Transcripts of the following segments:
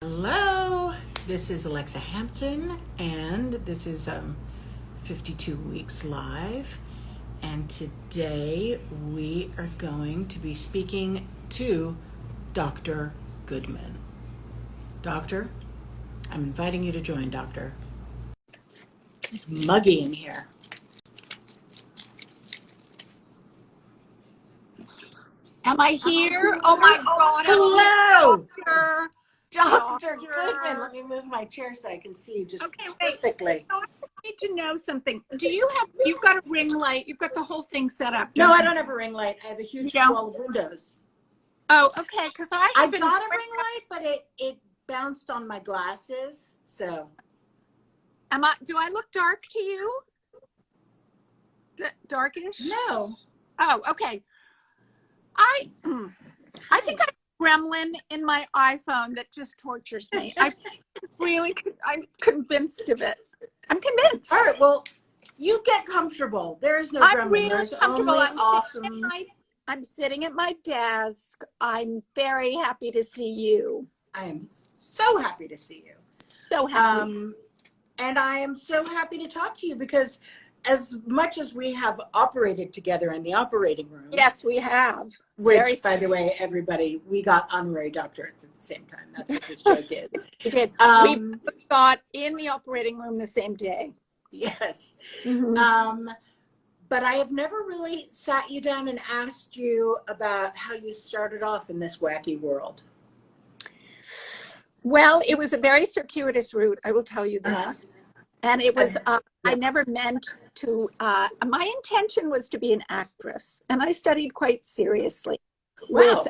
Hello, this is Alexa Hampton, and this is 52 Weeks Live. And today we are going to be speaking to Dr. Goodman. Doctor, I'm inviting you to join, Doctor. It's muggy in here. Am I here? Oh my God. Hello! Doctor. Dr. Goodman, let me move my chair so I can see you just perfectly. So I just need to know something. You've got a ring light. You've got the whole thing set up. No, I don't have a ring light. I have a huge wall of windows. Oh, okay. Because I got a ring light, but it bounced on my glasses. So, do I look dark to you? Darkish? No. Oh, okay. I think I have a gremlin in my iPhone that just tortures me. I'm convinced of it. I'm convinced. All right. Well, you get comfortable. There is no I'm gremlin. really There's comfortable. only awesome. I'm sitting at my desk. I'm very happy to see you. I am so happy to see you. So happy. And I am so happy to talk to you because as much as we have operated together in the operating room. Yes, we have. Which, by the way, everybody, we got honorary doctorates at the same time. That's what this joke is. We did. We got in the operating room the same day. Yes. Mm-hmm. But I have never really sat you down and asked you about how you started off in this wacky world. Well, it was a very circuitous route, I will tell you that. And it was, I never meant to, my intention was to be an actress. And I studied quite seriously with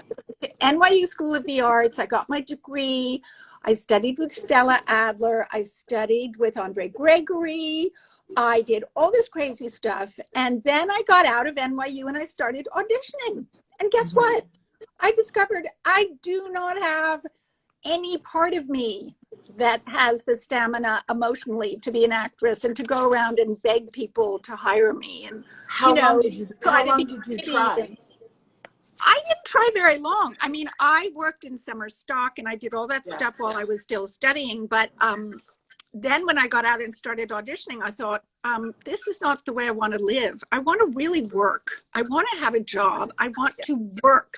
NYU School of the Arts. I got my degree. I studied with Stella Adler. I studied with Andre Gregory. I did all this crazy stuff. And then I got out of NYU and I started auditioning. And guess what? I discovered I do not have any part of me that has the stamina emotionally to be an actress and to go around and beg people to hire me. And how long did you try? I didn't try very long. I mean, I worked in summer stock and I did all that stuff while I was still studying. But then when I got out and started auditioning, I thought, this is not the way I want to live. I want to really work. I want to have a job. I want to work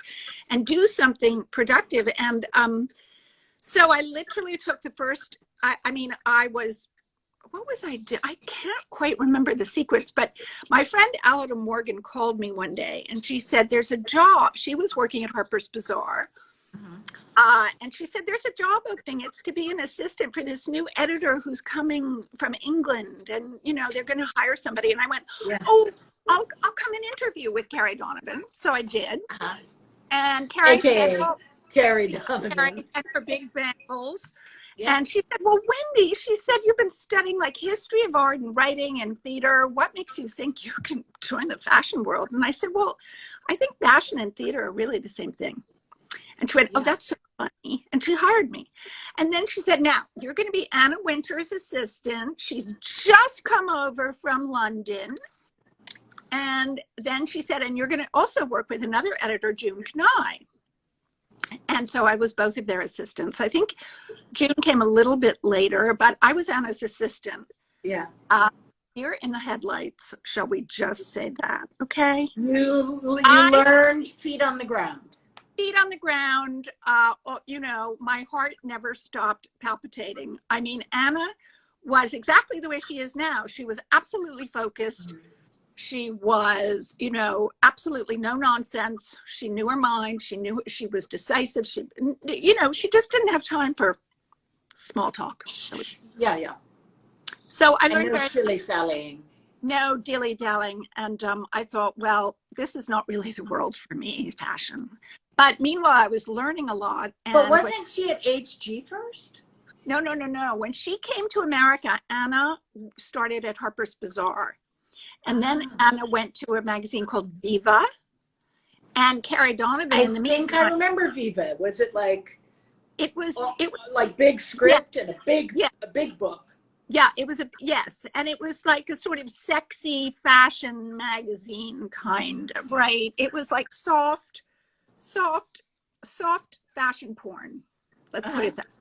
and do something productive. And so I literally took the first, what was I doing? I can't quite remember the sequence, but my friend Alida Morgan called me one day and she said, there's a job. She was working at Harper's Bazaar. And she said, there's a job opening. It's to be an assistant for this new editor who's coming from England. And, they're going to hire somebody. And I went, I'll come and interview with Carrie Donovan. So I did. And Carrie said, Carrie Donovan. And her big bangles. Yeah. And she said, well, Wendy, she said, you've been studying like history of art and writing and theater. What makes you think you can join the fashion world? And I said, well, I think fashion and theater are really the same thing. And she went, oh, that's so funny. And she hired me. And then she said, now you're going to be Anna Wintour's assistant. She's just come over from London. And then she said, and you're going to also work with another editor, June Kenai. And so I was both of their assistants. I think June came a little bit later, but I was Anna's assistant. Yeah. You're in the headlights. Shall we just say that? Okay. You learned feet on the ground. Feet on the ground. My heart never stopped palpitating. I mean, Anna was exactly the way she is now. She was absolutely focused. Mm-hmm. She was, absolutely no nonsense. She knew her mind. She knew she was decisive. She just didn't have time for small talk. Yeah. So I learned no shilly-sallying. No dilly-dallying. And I thought, well, this is not really the world for me, fashion. But meanwhile, I was learning a lot. And but wasn't she at HG first? No. When she came to America, Anna started at Harper's Bazaar. And then Anna went to a magazine called Viva. And Carrie Donovan I think I remember Viva. Was it like it was like big script and a big book? Yeah, it was yes. And it was like a sort of sexy fashion magazine kind of, right? It was like soft fashion porn. Let's put it that way.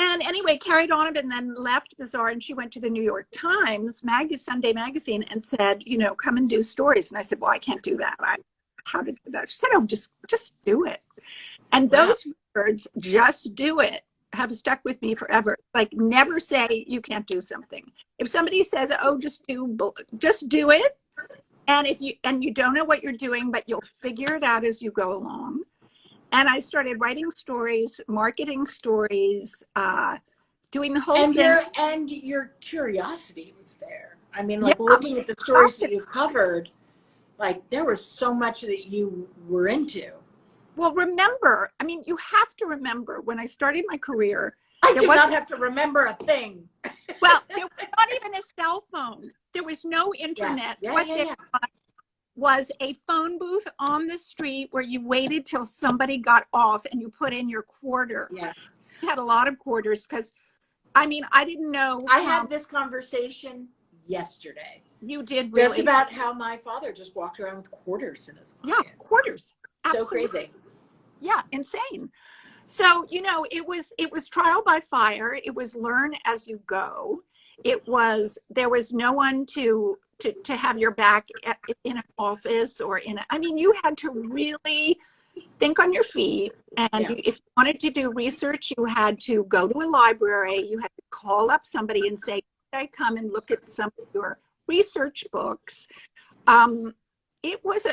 And anyway, Carrie Donovan then left Bazaar and she went to the New York Times Sunday magazine and said, come and do stories. And I said, well, I can't do that. How to do that? She said, oh, just do it. And those words, just do it, have stuck with me forever. Like, never say you can't do something. If somebody says, oh, just do it. And you don't know what you're doing, but you'll figure it out as you go along. And I started writing stories, marketing stories, doing the whole thing. And your curiosity was there. I mean, like, looking at the stories that you've covered, like, there was so much that you were into. Well, you have to remember, when I started my career, I did not have to remember a thing. Well, there was not even a cell phone. There was no internet. There was a phone booth on the street where you waited till somebody got off and you put in your quarter. Yeah. You had a lot of quarters because, I didn't know. I had this conversation yesterday. You did, really? Just about how my father just walked around with quarters in his pocket. Yeah, quarters. Absolutely. So crazy. Yeah, insane. So, it was trial by fire. It was learn as you go. There was no one to have your back in an office or you had to really think on your feet. And if you wanted to do research, you had to go to a library. You had to call up somebody and say, could I come and look at some of your research books? It was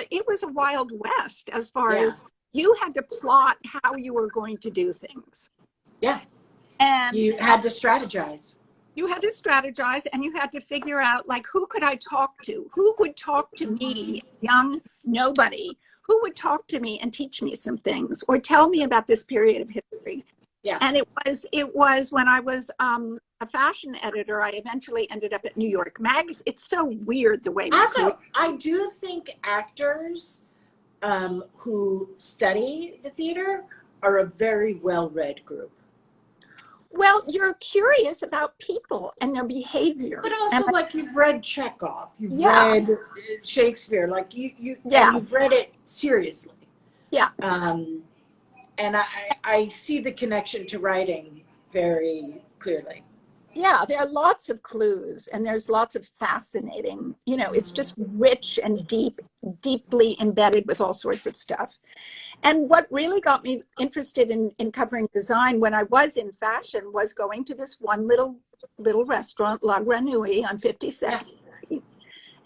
a Wild West as far as you had to plot how you were going to do things. Yeah. And you had to strategize. You had to strategize, and you had to figure out, like, who could I talk to? Who would talk to me, young nobody? Who would talk to me and teach me some things or tell me about this period of history? Yeah. And it was when I was a fashion editor, I eventually ended up at New York Magazine. It's so weird the way. Also, I do think actors who study the theater are a very well-read group. Well, you're curious about people and their behavior. But also, like, you've read Chekhov, you've read Shakespeare, like you've read it seriously. Yeah. And I see the connection to writing very clearly. Yeah, there are lots of clues and there's lots of fascinating, it's just rich and deeply embedded with all sorts of stuff. And what really got me interested in covering design when I was in fashion was going to this one little restaurant, La Grenouille on 52nd Street,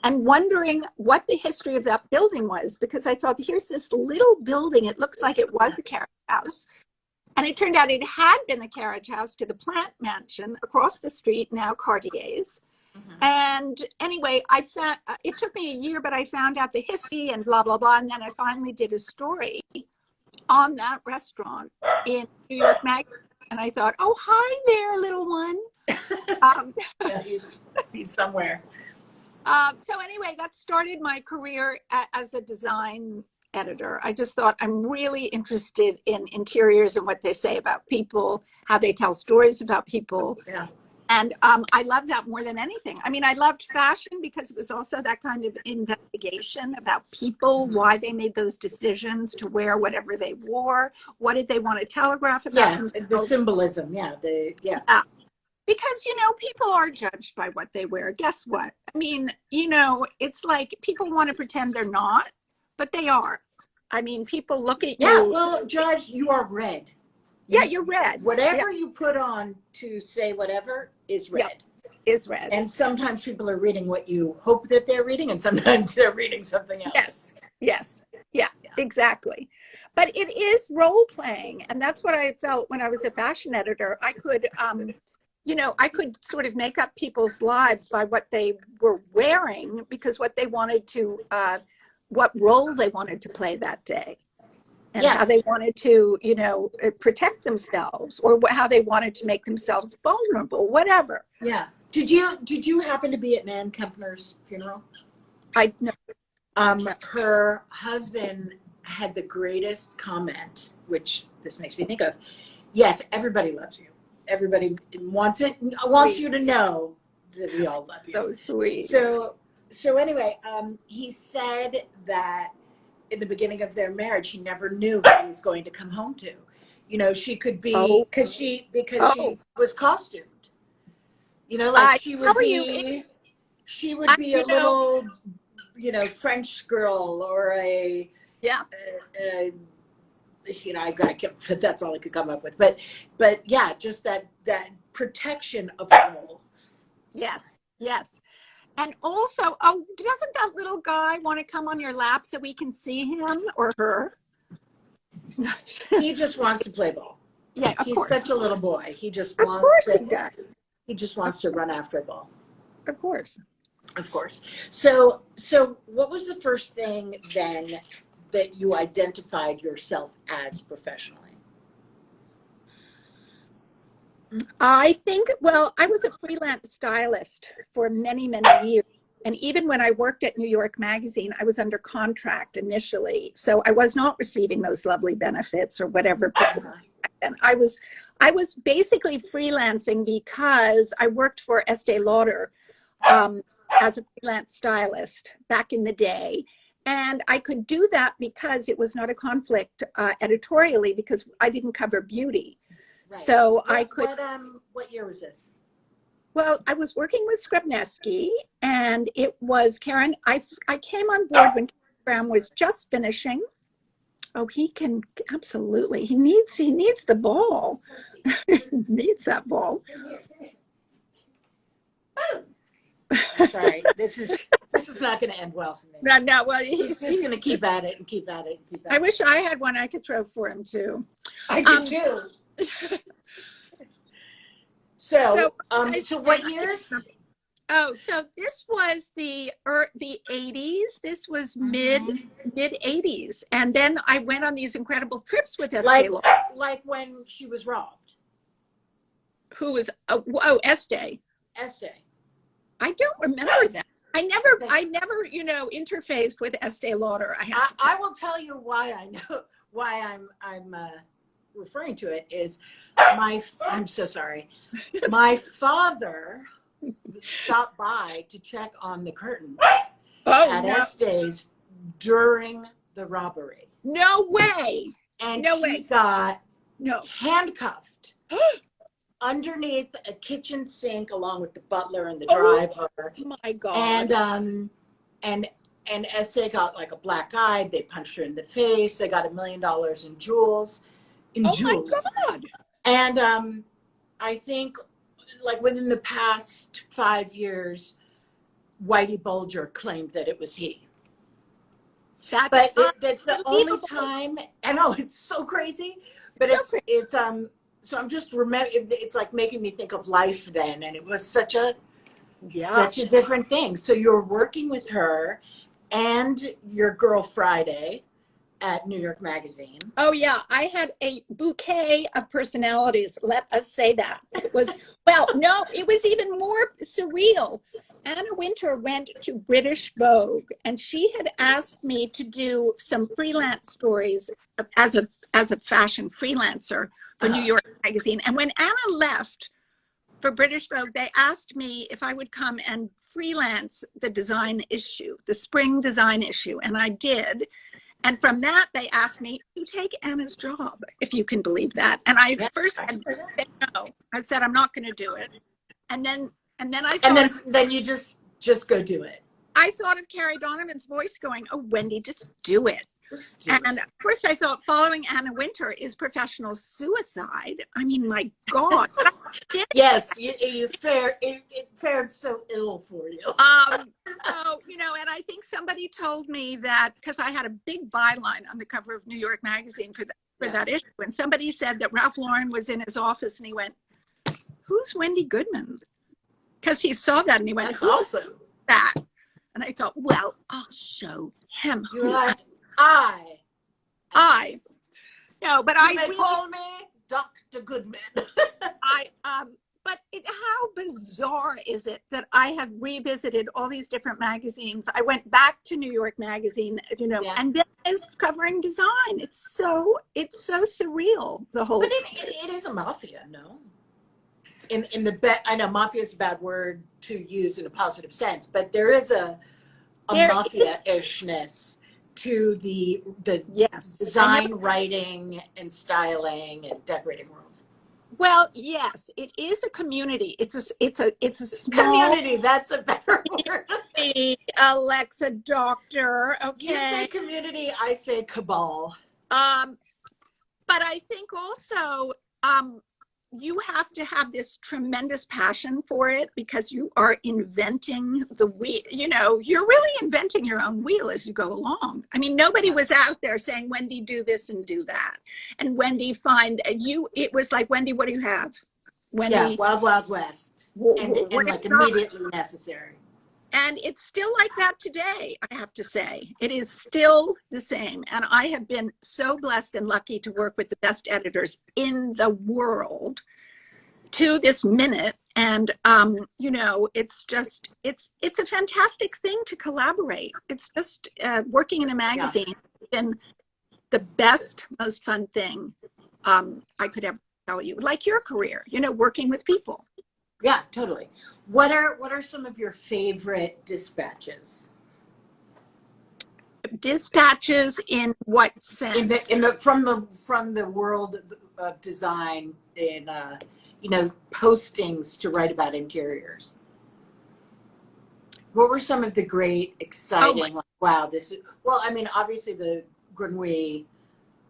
and wondering what the history of that building was, because I thought, here's this little building. It looks like it was a carriage house. And it turned out it had been the carriage house to the Plant Mansion across the street, now Cartier's. Mm-hmm. And anyway, I found it took me a year, but I found out the history and blah, blah, blah. And then I finally did a story on that restaurant in New York Magazine. And I thought, oh, hi there, little one. Yeah, he's somewhere. So anyway, that started my career as a design editor. I just thought, I'm really interested in interiors and what they say about people, how they tell stories about people. Yeah. And I love that more than anything. I loved fashion because it was also that kind of investigation about people, why they made those decisions to wear whatever they wore. What did they want to telegraph about themselves? The symbolism. Because, people are judged by what they wear. Guess what? It's like people want to pretend they're not, but they are. People look at you. Yeah, well, Judge, you are red. You're red. Whatever you put on to say whatever is red. Is red. And sometimes people are reading what you hope that they're reading, and sometimes they're reading something else. Yes. Yeah, exactly. But it is role playing, and that's what I felt when I was a fashion editor. I could, I could sort of make up people's lives by what they were wearing, because what they wanted to, what role they wanted to play that day. And how they wanted to, protect themselves, or how they wanted to make themselves vulnerable, whatever. Yeah. Did you happen to be at Nan Kempner's funeral? I know. Her husband had the greatest comment, which this makes me think of. Yes, everybody loves you. Everybody wants you to know that we all love you. So sweet. So anyway, he said that in the beginning of their marriage, he never knew what he was going to come home to. You know, she could be Oh, because she oh, was costumed. You know, like I tell you, she would be a you know, little, you know, French girl or yeah, a you know, I can't, that's all I could come up with. But yeah, just that protection of soul. yes, yes. And also, oh, doesn't that little guy want to come on your lap so we can see him or her? He just wants to play ball. Yeah, of He's course. such a little boy. He just Of wants course to. he does. He just wants to run after a ball. Of course. Of course. So what was the first thing then that you identified yourself as professionally? I think, well, I was a freelance stylist for many, many years. And even when I worked at New York Magazine, I was under contract initially. So I was not receiving those lovely benefits or whatever. And I was basically freelancing because I worked for Estee Lauder as a freelance stylist back in the day. And I could do that because it was not a conflict editorially because I didn't cover beauty. Right. So I could. What year was this? Well, I was working with Skrybnevsky, and it was Karen. I came on board when Graham was just finishing. Oh, he can absolutely. He needs the ball. He needs that ball. I'm sorry. This is not going to end well for me. No. Well, He's just going to keep at it and keep at it and keep at it. I wish I had one I could throw for him too. I do too. So what years? Oh, so this was the 80s. This was mid 80s, and then I went on these incredible trips with Estee Lauder. Like when she was robbed. Who was Estee? Estee. I don't remember that. I never, interfaced with Estee Lauder. I will tell you why I know why I'm referring to it is I'm so sorry. My father stopped by to check on the curtains at Estee's during the robbery. No way. And he got handcuffed underneath a kitchen sink along with the butler and the driver. Oh my God. And Estee got like a black eye. They punched her in the face. They got $1 million in jewels. My God. And I think like within the past 5 years, Whitey Bulger claimed that it was he. That's the only time. I know it's so crazy, but it's so I'm just it's like making me think of life then, and it was such a different thing. So you're working with her and your girl Friday at New York Magazine. Oh yeah, I had a bouquet of personalities. Let us say that. It was it was even more surreal. Anna Wintour went to British Vogue, and she had asked me to do some freelance stories as a fashion freelancer for New York Magazine. And when Anna left for British Vogue, they asked me if I would come and freelance the design issue, the spring design issue, and I did. And from that, they asked me to take Anna's job, if you can believe that. And I first said no. I said I'm not going to do it. And then I thought, and then you just go do it. I thought of Carrie Donovan's voice going, "Oh, Wendy, just do it." And of course, I thought following Anna Wintour is professional suicide. I mean, my God. Yes, it fared so ill for you. So, and I think somebody told me that because I had a big byline on the cover of New York Magazine for that issue. And somebody said that Ralph Lauren was in his office and he went, "Who's Wendy Goodman?" Because he saw that and he went, "That's awesome." That. And I thought, well, I'll show him. You're like, I. No, but you may call me Dr. Goodman. But how bizarre is it that I have revisited all these different magazines? I went back to New York Magazine, and then is covering design. It's so surreal. The whole. But it is a mafia, no? I know mafia is a bad word to use in a positive sense, but there is a mafia-ishness to the Yes. design, writing, and styling and decorating worlds. Well, yes, it is a community. It's a small Community, that's a better word. community, Alexa Doctor. You say Okay. community, I say cabal. Um, but I think also um, you have to have this tremendous passion for it because you are inventing the wheel. You know, you're really inventing your own wheel as you go along. I mean, nobody was out there saying, Wendy, do this and do that. And Wendy, find you. It was like, Wendy, what do you have? Wendy, Yeah, Wild Wild West. And like immediately necessary. And it's still like that today, I have to say. It is still the same. And I have been so blessed and lucky to work with the best editors in the world to this minute. And, you know, it's just, it's a fantastic thing to collaborate. It's just working in a magazine has been the best, most fun thing I could ever tell you. Like your career, you know, working with people. Yeah, totally. What are some of your favorite dispatches? Dispatches in what sense? From the world of design in you know, postings to write about interiors. What were some of the great, exciting, like, wow, this is, well, I mean, obviously the Grenouille,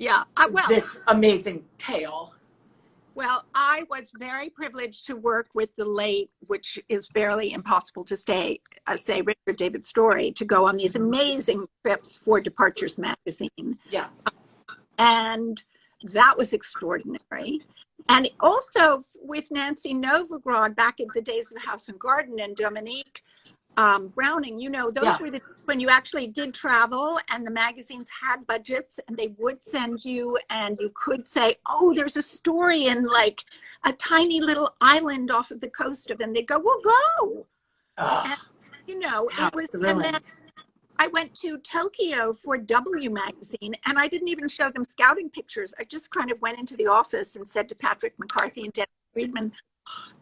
Yeah, this amazing tale. Well, I was very privileged to work with the late, which is barely impossible to say Richard David Story, to go on these amazing trips for Departures magazine. Yeah. And that was extraordinary. And also with Nancy Novigrad back in the days of House and Garden and Dominique Browning, you know, those were the when you actually did travel and the magazines had budgets and they would send you and you could say, oh, there's a story in like a tiny little island off of the coast of, and they'd go, we'll go. And, you know, it was thrilling. And then I went to Tokyo for W magazine and I didn't even show them scouting pictures. I just kind of went into the office and said to Patrick McCarthy and Dennis Friedman,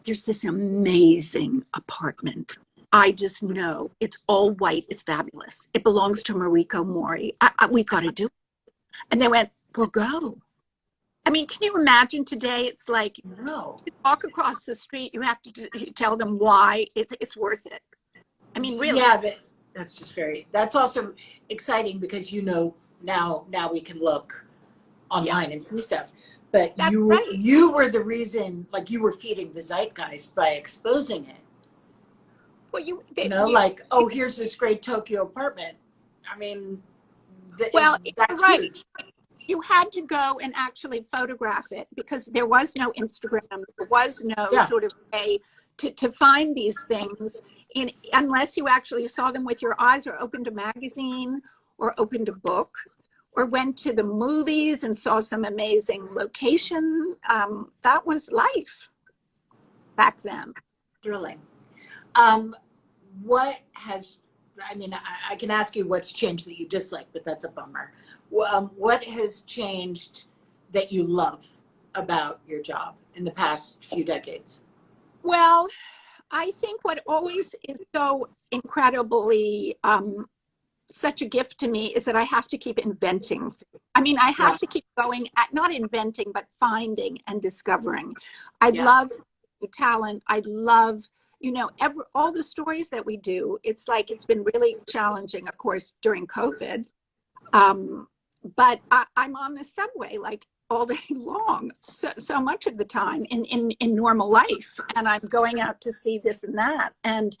there's this amazing apartment. I just know it's all white. It's fabulous. It belongs to Mariko Mori. We've got to do it. And they went, we'll go. I mean, can you imagine today? It's like, no. You walk across the street, you have to tell them why it's worth it. I mean, really. Yeah, but that's also exciting because, you know, now we can look online and see stuff. But you were the reason, like you were feeding the zeitgeist by exposing it. Well, like, oh, here's this great Tokyo apartment. I mean, that's right. Huge. You had to go and actually photograph it because there was no Instagram. There was no sort of way to find these things unless you actually saw them with your eyes or opened a magazine or opened a book or went to the movies and saw some amazing location. That was life back then. Thrilling. What has, I mean, I can ask you what's changed that you dislike, but that's a bummer. What has changed that you love about your job in the past few decades? Well, I think what always is so incredibly such a gift to me is that I have to keep inventing. I mean, I have to keep going at not inventing, but finding and discovering. I love talent. I love, you know, all the stories that we do. It's like, it's been really challenging, of course, during COVID. But I'm on the subway like all day long, so much of the time in normal life. And I'm going out to see this and that. And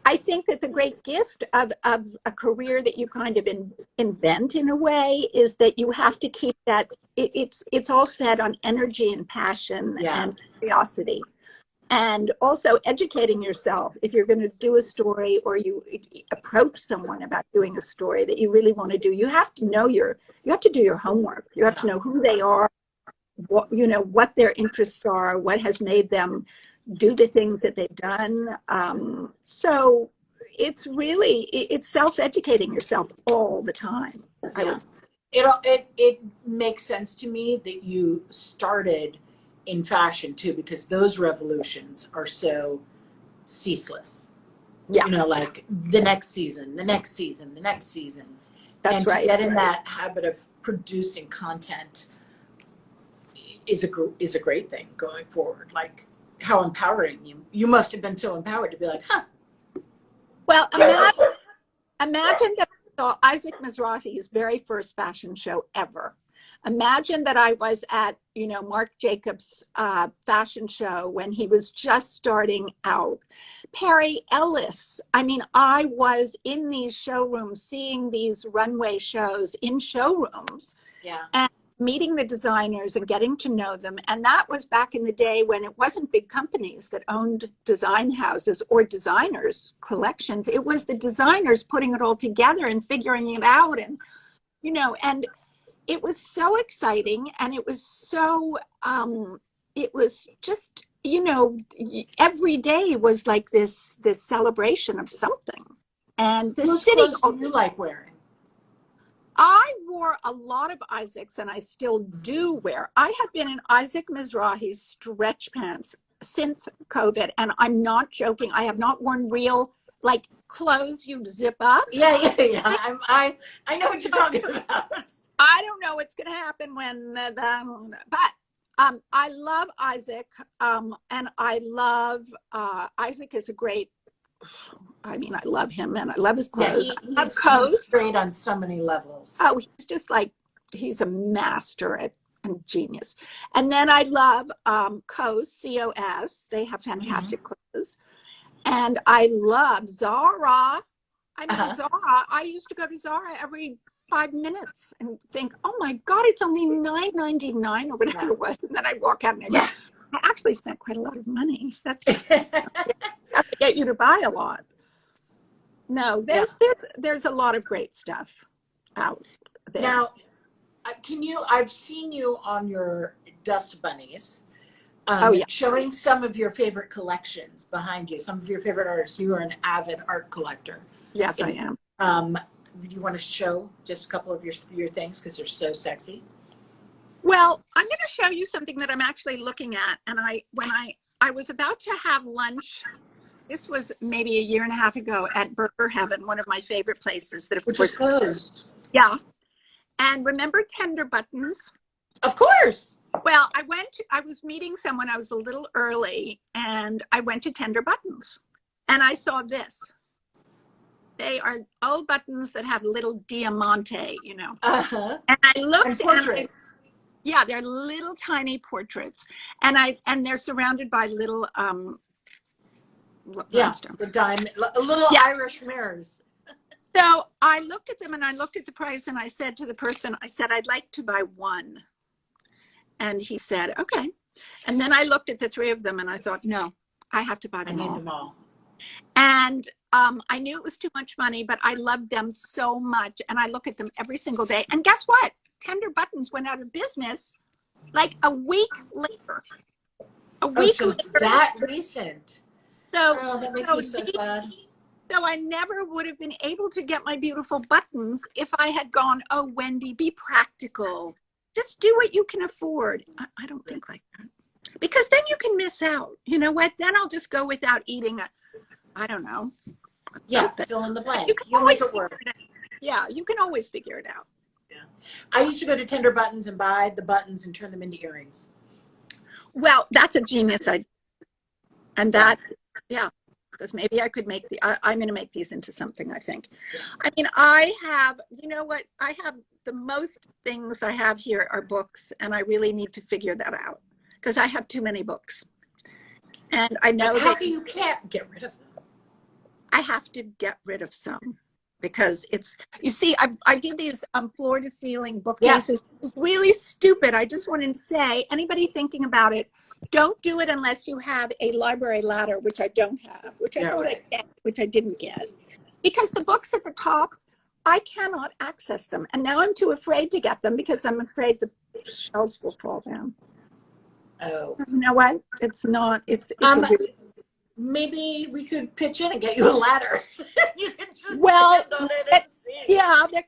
I think that the great gift of a career that you kind of invent in a way is that you have to keep that, it's all fed on energy and passion and curiosity. And also educating yourself if you're going to do a story or you approach someone about doing a story that you really want to do, you have to know you have to do your homework. You have to know who they are, what their interests are, what has made them do the things that they've done. So it's really, it's self-educating yourself all the time. It makes sense to me that you started in fashion too, because those revolutions are so ceaseless. You know, like the next season, the next season, the next season. That's and right. to get in that habit of producing content is a great thing going forward. Like, how empowering you must have been so empowered to be like, huh. Well, imagine that I saw Isaac Mizrahi's very first fashion show ever. Imagine that I was at, Marc Jacobs' fashion show when he was just starting out. Perry Ellis. I mean, I was in these showrooms, seeing these runway shows in showrooms. Yeah. And meeting the designers and getting to know them. And that was back in the day when it wasn't big companies that owned design houses or designers collections. It was the designers putting it all together and figuring it out. And, and it was so exciting. And it was so, it was just, every day was like this celebration of something. And the Whose city. clothes do you like wearing? I wore a lot of Isaac's, and I still do wear. I have been in Isaac Mizrahi's stretch pants since COVID, and I'm not joking. I have not worn real, like, clothes you zip up. Yeah. I know what you're talking about. I don't know what's going to happen but I love Isaac, and I love Isaac is a great. I mean, I love him and I love his clothes. Yeah, he's great on so many levels. Oh, he's just like, he's a master and genius. And then I love COS, C-O-S. They have fantastic clothes. And I love Zara. I mean, Zara, I used to go to Zara every 5 minutes and think, oh my God, it's only $9.99 or whatever it was. And then I walk out and I actually spent quite a lot of money. That's to get you to buy a lot. No, there's a lot of great stuff out there. Now, I've seen you on your Dust Bunnies, showing some of your favorite collections behind you, some of your favorite artists. You are an avid art collector. Yes, I am. Do you want to show just a couple of your things because they're so sexy? Well, I'm going to show you something that I'm actually looking at. And when I was about to have lunch, this was maybe a year and a half ago at Burger Heaven, one of my favorite places that which is closed. Yeah. And remember Tender Buttons? Of course. Well, I was meeting someone, I was a little early, and I went to Tender Buttons and I saw this. They are old buttons that have little diamante, And I looked and they're little tiny portraits. And they're surrounded by little the diamond, little Irish mirrors. So I looked at them and I looked at the price and I said to the person, I'd like to buy one. And he said, okay. And then I looked at the three of them and I thought, no, I have to buy them all. I need them all. And I knew it was too much money, but I loved them so much. And I look at them every single day. And guess what? Tender Buttons went out of business like a week later. Later. That recent. So, that makes me so sad. So I never would have been able to get my beautiful buttons if I had gone, oh, Wendy, be practical. Just do what you can afford. I don't think like that. Because then you can miss out. You know what? Then I'll just go without eating I don't know. Yeah, fill in the blank. You'll make it work. Yeah, you can always figure it out. Yeah. I used to go to Tender Buttons and buy the buttons and turn them into earrings. Well, that's a genius idea. And that, because maybe I could make I'm going to make these into something, I think. Yeah. I mean, I have the most things I have here are books, and I really need to figure that out because I have too many books. And I know you can't get rid of them. I have to get rid of some because you see, I did these floor to ceiling bookcases. Yeah. It's really stupid. I just want to say, anybody thinking about it, don't do it unless you have a library ladder, which I don't have, which I thought I get, which I didn't get. Because the books at the top, I cannot access them. And now I'm too afraid to get them because I'm afraid the shelves will fall down. Oh. You know what? It's not, it's maybe we could pitch in and get you a ladder. You can just Well, stand on it and see. yeah, it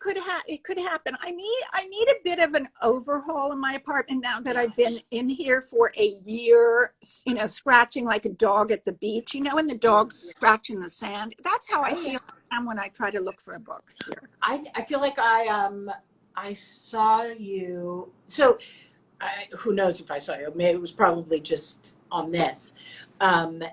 could happen. I need a bit of an overhaul in my apartment now that I've been in here for a year, scratching like a dog at the beach, when the dog's scratching the sand. That's how I feel when I try to look for a book here. I feel like I saw you. So who knows if I saw you? Maybe it was probably just on this, and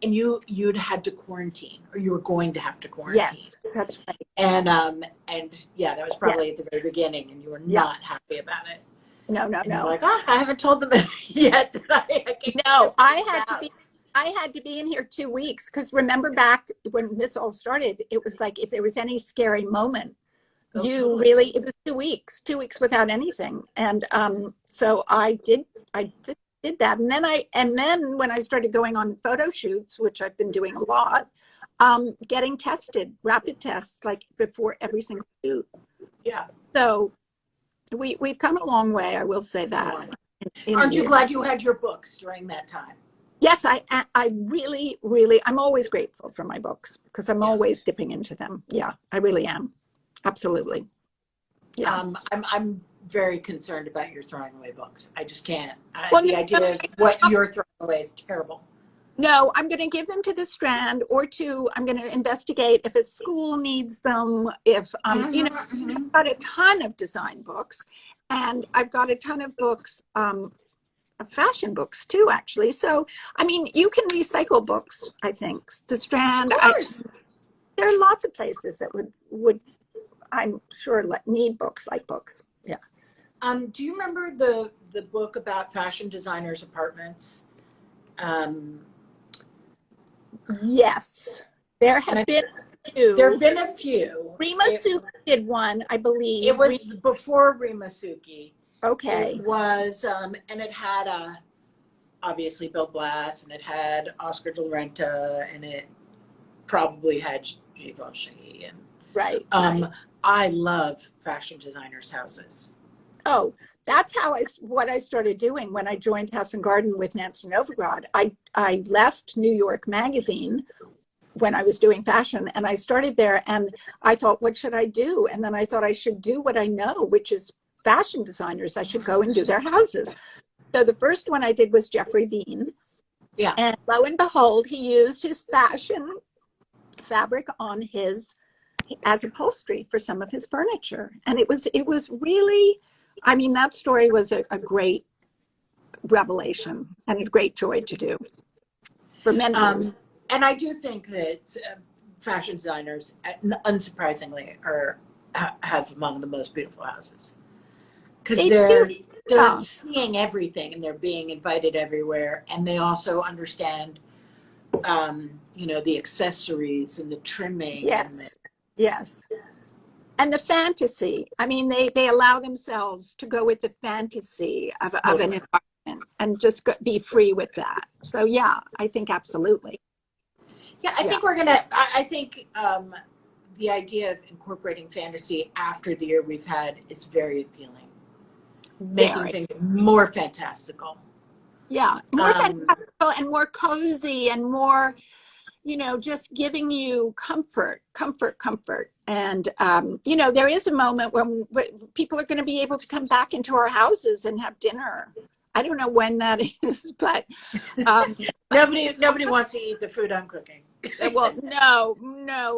you'd had to quarantine, or you were going to have to quarantine. Yes, that's right. And yeah, that was probably at the very beginning, and you were not happy about it. No. Like, I haven't told them yet that I can't. No, I had to be in here 2 weeks, because remember back when this all started, it was like if there was any scary moment, it was 2 weeks, 2 weeks without anything. And so I did that. And then when I started going on photo shoots, which I've been doing a lot, getting tested, rapid tests, like before every single shoot. Yeah. So we've come a long way, I will say that. Aren't you glad you had your books during that time? Yes, I really, I'm always grateful for my books, because I'm always dipping into them. Yeah, I really am. Absolutely. Yeah. I'm very concerned about your throwing away books. I just can't. The idea of what you're throwing away is terrible. No, I'm going to give them to the Strand, or I'm going to investigate if a school needs them, if, I've got a ton of design books, and I've got a ton of books, fashion books too, actually. So, you can recycle books, I think. The Strand, there are lots of places that would I'm sure need books like books. Yeah. Do you remember the book about fashion designers' apartments? Yes, there have been a few. There have been a few. Rimasuki did one, I believe. It was before Rimasuki. Okay. It was, and it had obviously Bill Blass, and it had Oscar de la Renta, and it probably had Givenchy. And right. I love fashion designers' houses. Oh, that's what I started doing when I joined House and Garden with Nancy Novograd. I left New York Magazine when I was doing fashion, and I started there, and I thought, what should I do? And then I thought I should do what I know, which is fashion designers. I should go and do their houses. So the first one I did was Jeffrey Bean. Yeah. And lo and behold, he used his fashion fabric on as upholstery for some of his furniture. And it was really, that story was a great revelation and a great joy to do for many years. And I do think that fashion designers, unsurprisingly, have among the most beautiful houses, because they're seeing everything, and they're being invited everywhere, and they also understand, the accessories and the trimming. Yes. Yes. And the fantasy. They allow themselves to go with the fantasy of an environment and just be free with that. So yeah, I think absolutely. Yeah, I think the idea of incorporating fantasy after the year we've had is very appealing. Making things more fantastical. Yeah, more fantastical and more cozy and more, just giving you comfort. And, there is a moment when people are going to be able to come back into our houses and have dinner. I don't know when that is, but nobody wants to eat the food I'm cooking. Well, no,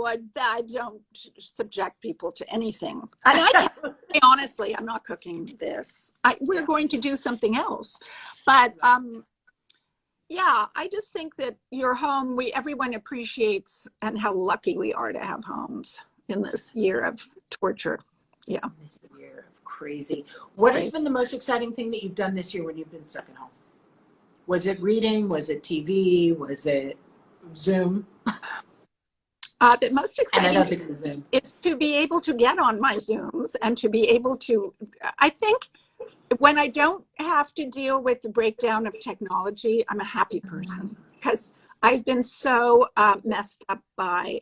I don't subject people to anything. And I can say honestly, I'm not cooking this. We're going to do something else. But yeah, I just think that your home, everyone appreciates, and how lucky we are to have homes in this year of torture. Yeah. This year of crazy. What has been the most exciting thing that you've done this year when you've been stuck at home? Was it reading? Was it TV? Was it Zoom? The most exciting thing is to be able to get on my Zooms and to be able to, I think when I don't have to deal with the breakdown of technology, I'm a happy person, because I've been so messed up by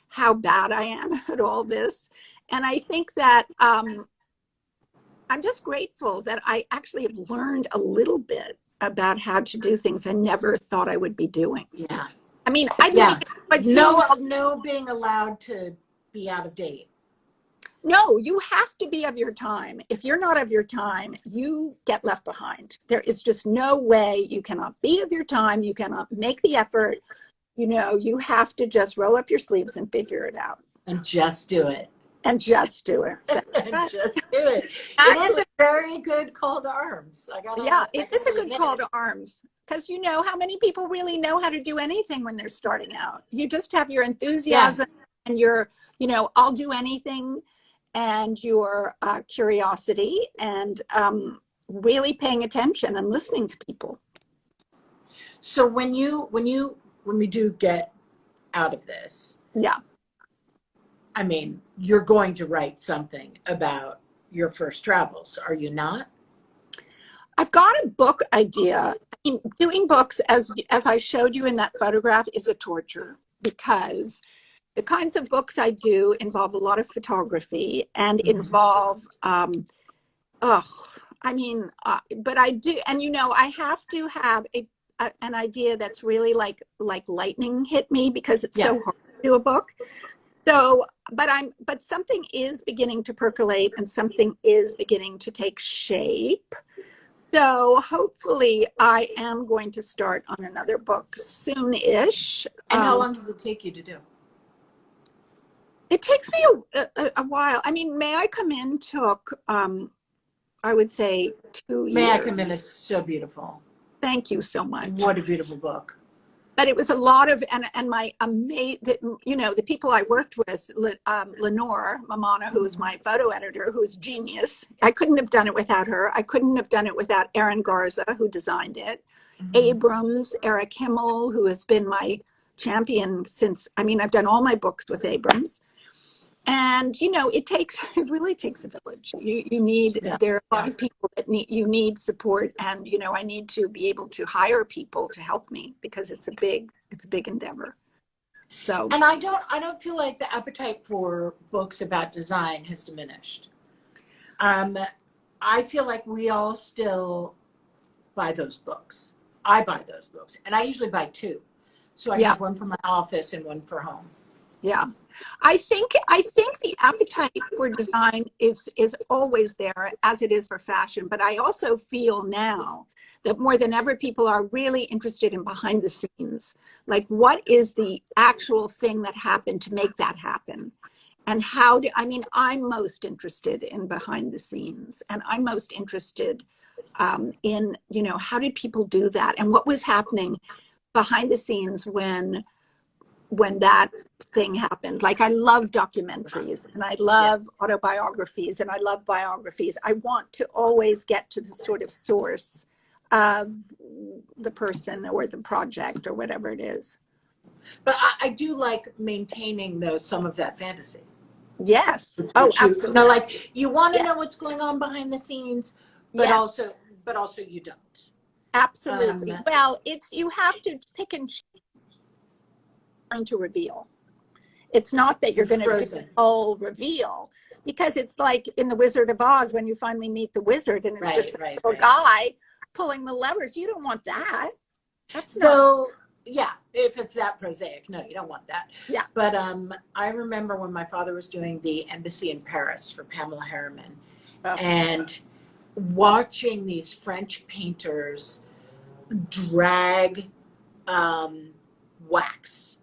how bad I am at all this. And I think that I'm just grateful that I actually have learned a little bit about how to do things I never thought I would be doing. Yeah. I mean, I Yeah. think, but No being allowed to be out of date. no, you have to be of your time. If you're not of your time, you get left behind. There is just no way. You cannot be of your time. You cannot make the effort. You know, you have to just roll up your sleeves and figure it out. And just do it. And just do it. And just do it. It is Actually, a very good call to arms. yeah, it is a good call to arms. Because you know how many people really know how to do anything when they're starting out. You just have your enthusiasm and your, you know, I'll do anything, and your curiosity, and really paying attention and listening to people. So when we do get out of this, Yeah. I mean, you're going to write something about your first travels, are you not? I've got a book idea. I mean, doing books, as I showed you in that photograph, is a torture, because the kinds of books I do involve a lot of photography and involve, but I do, and you know, I have to have an idea that's really like lightning hit me, because it's so hard to do a book. So, but something is beginning to percolate, and something is beginning to take shape. So hopefully I am going to start on another book soon-ish. And how long does it take you to do? It takes me a while. I mean, May I Come In took, I would say, 2 years. May I Come In is so beautiful. Thank you so much. What a beautiful book. But it was a lot of, and my you know, the people I worked with, Lenore Mamana, who was my photo editor, who was genius. I couldn't have done it without her. I couldn't have done it without Erin Garza, who designed it. Abrams, Eric Himmel, who has been my champion since, I mean, I've done all my books with Abrams. And, you know, it really takes a village. You need, there are a lot of people that you need support. And, you know, I need to be able to hire people to help me, because it's a big endeavor. So. And I don't feel like the appetite for books about design has diminished. I feel like we all still buy those books. I buy those books, and I usually buy two. So I have one for my office and one for home. Yeah, I think the appetite for design is always there, as it is for fashion. But I also feel now that more than ever, people are really interested in behind the scenes. Like, what is the actual thing that happened to make that happen? And I'm most interested in behind the scenes, and I'm most interested in, you know, how did people do that, and what was happening behind the scenes when that thing happened. Like, I love documentaries, and I love autobiographies, and I love biographies. I want to always get to the sort of source of the person or the project or whatever it is. But I do like maintaining some of that fantasy. Yes. Oh, absolutely. No, like, you want to know what's going on behind the scenes, but also you don't. Absolutely. Well, you have to pick and choose to reveal. It's not that you're going to do the whole reveal, because it's like in The Wizard of Oz, when you finally meet the wizard and it's just a little guy pulling the levers. You don't want that. That's not. So, yeah, if it's that prosaic, no, you don't want that. Yeah. But I remember when my father was doing the embassy in Paris for Pamela Harriman, and watching these French painters drag wax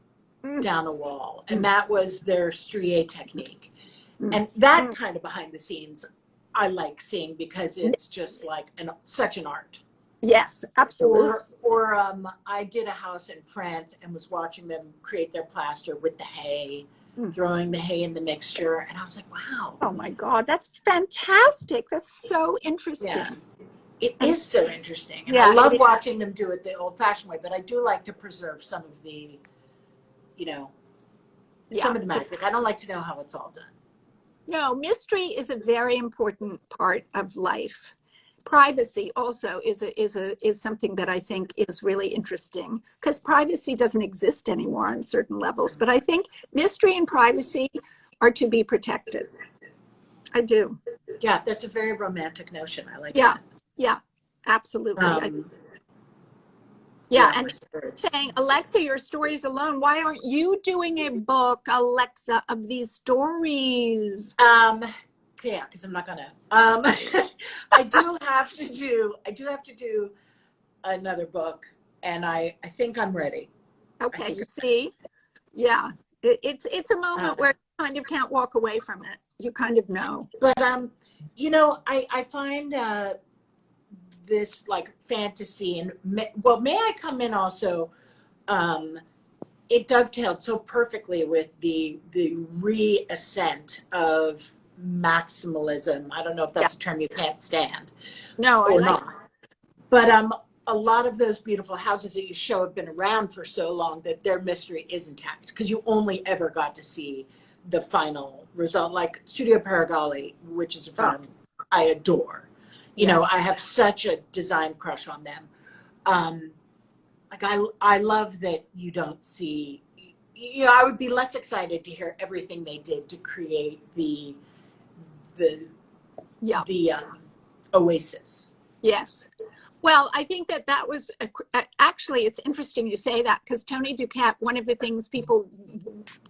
down a wall, and that was their strié technique. And that kind of behind the scenes I like seeing, because it's just like such an art. Yes, absolutely. Or I did a house in France and was watching them create their plaster with the hay, throwing the hay in the mixture, and I was like, wow. Oh my God, that's fantastic. That's so interesting. Yeah. It is so interesting. And I love watching them do it the old-fashioned way, but I do like to preserve some of the, you know, some of the magic. I don't like to know how it's all done. No, mystery is a very important part of life. Privacy also is something that I think is really interesting, because privacy doesn't exist anymore on certain levels. But I think mystery and privacy are to be protected. I do. Yeah, that's a very romantic notion. I like that. Yeah, absolutely. Yeah, Yeah, and my spirits. saying, Alexa, your stories alone. Why aren't you doing a book, Alexa, of these stories? Yeah, because I'm not gonna. I do have to do another book, and I think I'm ready. I Okay, think. you see, yeah, it's a moment where Uh, you kind of can't walk away from it. You kind of know. but I find this like fantasy and may I come in also? Um, it dovetailed so perfectly with the reascent of maximalism. I don't know if Yeah, that's a term you can't stand no, I or like. not, but a lot of those beautiful houses that you show have been around for so long that their mystery is intact because you only ever got to see the final result. Like Studio Paragali, which is a Oh, firm I adore. yeah. I have such a design crush on them. Um, like I love that you don't see. I would be less excited to hear everything they did to create the Yeah. the oasis. Yes. Well, I think that was actually, it's interesting you say that because Tony Duquette, one of the things people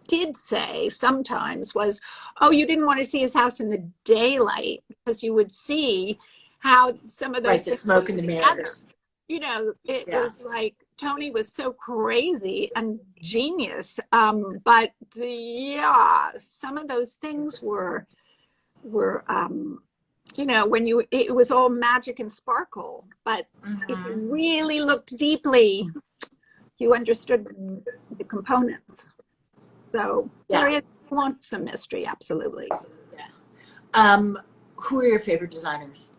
did say sometimes was, oh, you didn't want to see his house in the daylight because you would see how some of those Right, the things smoke were and the together. mirrors. It Yeah. was like Tony was so crazy and genius. But yeah, some of those things were when it was all magic and sparkle, but if you Mm-hmm. really looked deeply, you understood the components. So there Yeah. is want some mystery, absolutely. Yeah. Um, who are your favorite designers?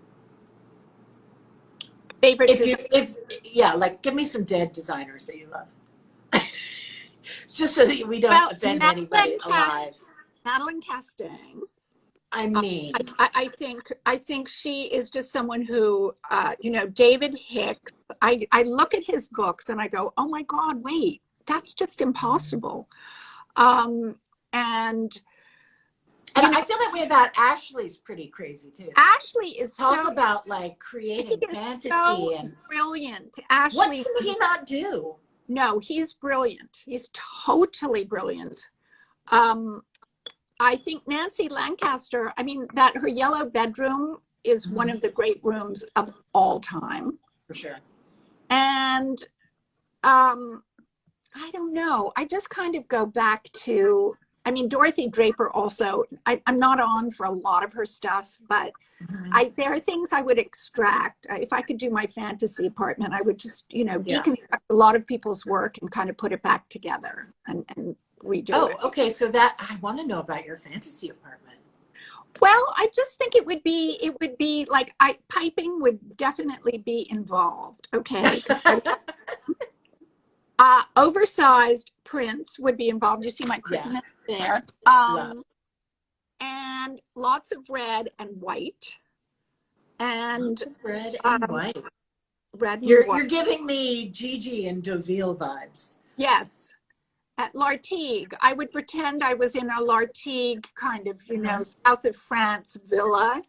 Favorite If you, design. if yeah, like give me some dead designers that you love. Just so that we don't Well, offend anybody alive. Madeline Castaigne. I mean, I think she is just someone who, David Hicks. I look at his books and I go, oh my God, wait, that's just impossible. And and you know, I feel that way about Ashley's pretty crazy too. Ashley is Talk so. about like I think creating is so fantasy and brilliant. what Ashley, can he not do? no, he's brilliant. He's totally brilliant. Um, I think Nancy Lancaster, I mean, that her yellow bedroom is one Mm-hmm. of the great rooms of all time. For sure. And I don't know. I just kind of go back to, I mean, Dorothy Draper also, I'm not on for a lot of her stuff, but Mm-hmm. there are things I would extract. If I could do my fantasy apartment, I would just, Yeah. deconstruct a lot of people's work and kind of put it back together and redo Oh, it. okay. So that I want to know about your fantasy apartment. Well, I just think it would be like piping would definitely be involved. Okay. Oversized prints would be involved. You see my Yeah. cricket there. Love. And lots of red and white and Red and um, white. red and You're white. giving me Gigi and Deauville vibes. Yes. At Lartigue, I would pretend I was in a Lartigue kind of, Uh-huh. south of France villa.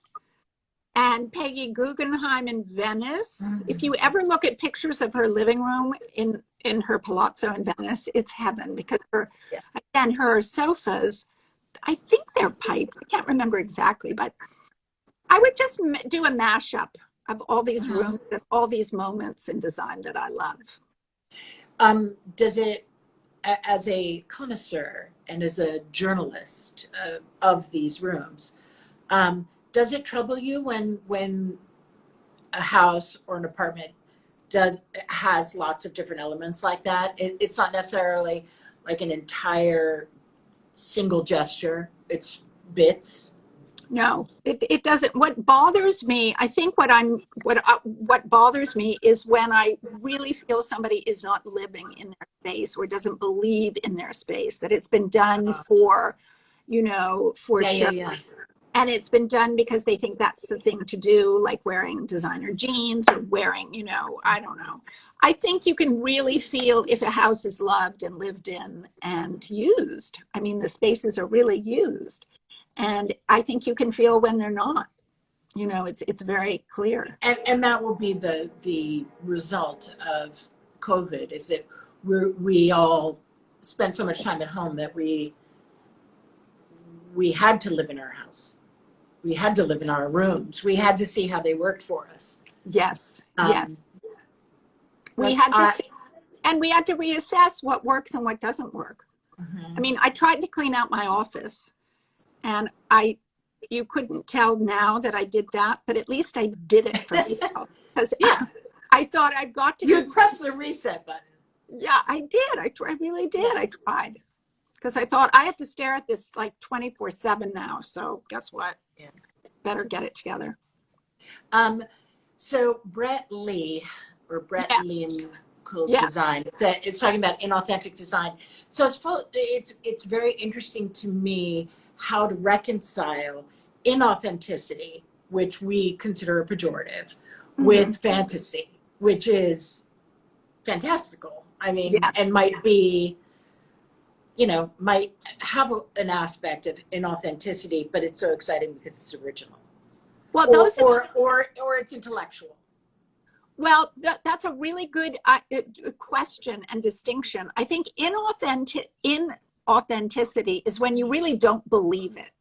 And Peggy Guggenheim in Venice. If you Mm-hmm. ever look at pictures of her living room in her palazzo in Venice, it's heaven because Yeah. her sofas, I think they're piped. I can't remember exactly, but I would just do a mashup of all these Uh-huh. rooms and all these moments in design that I love. Does it, as a connoisseur and as a journalist of these rooms, does it trouble you when a house or an apartment has lots of different elements like that? It's not necessarily like an entire single gesture. It's bits. No, it doesn't. What bothers me, I think what bothers me is when I really feel somebody is not living in their space or doesn't believe in their space, that it's been done for Yeah, yeah, show. yeah. And it's been done because they think that's the thing to do, like wearing designer jeans or wearing, I don't know. I think you can really feel if a house is loved and lived in and used. I mean, the spaces are really used. And I think you can feel when they're not. It's very clear. And that will be the result of COVID is that we all spent so much time at home that we had to live in our house. We had to live in our rooms. We had to see how they worked for us. Yes. Yes. We Like had to see, and we had to reassess what works and what doesn't work. I mean, I tried to clean out my office, and you couldn't tell now that I did that, but at least I did it for myself. Because I thought I've got to. You press the reset button. Yeah, I did. I really did. I tried. Because I thought I have to stare at this like 24/7 now. So guess what? Yeah. Better get it together. So Brett Lee and Cool Yeah. Design. It's talking about inauthentic design. So it's very interesting to me how to reconcile inauthenticity, which we consider a pejorative, with fantasy, which is fantastical. I mean, and might be, might have an aspect of inauthenticity, but it's so exciting because it's original. Well, or it's intellectual. Well, that's a really good question and distinction. I think inauthenticity is when you really don't believe it.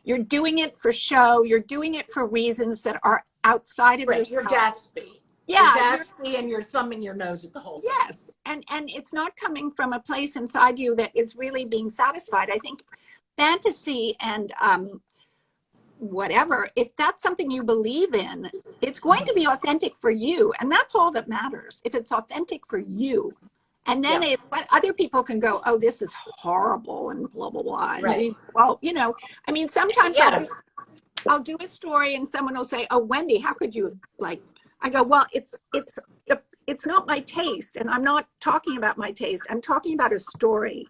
You're doing it for show. You're doing it for reasons that are outside of yourself. You're Gatsby. Yeah, you're Gatsby, and you're thumbing your nose at the whole thing. Yes, and it's not coming from a place inside you that is really being satisfied. I think fantasy and whatever, if that's something you believe in, it's going to be authentic for you, and that's all that matters. If it's authentic for you, and then other people can go, oh, this is horrible and blah blah blah. Right. I mean, well, I mean, sometimes I'll do a story and someone will say, oh, Wendy, how could you I go, well, it's not my taste, and I'm not talking about my taste. I'm talking about a story,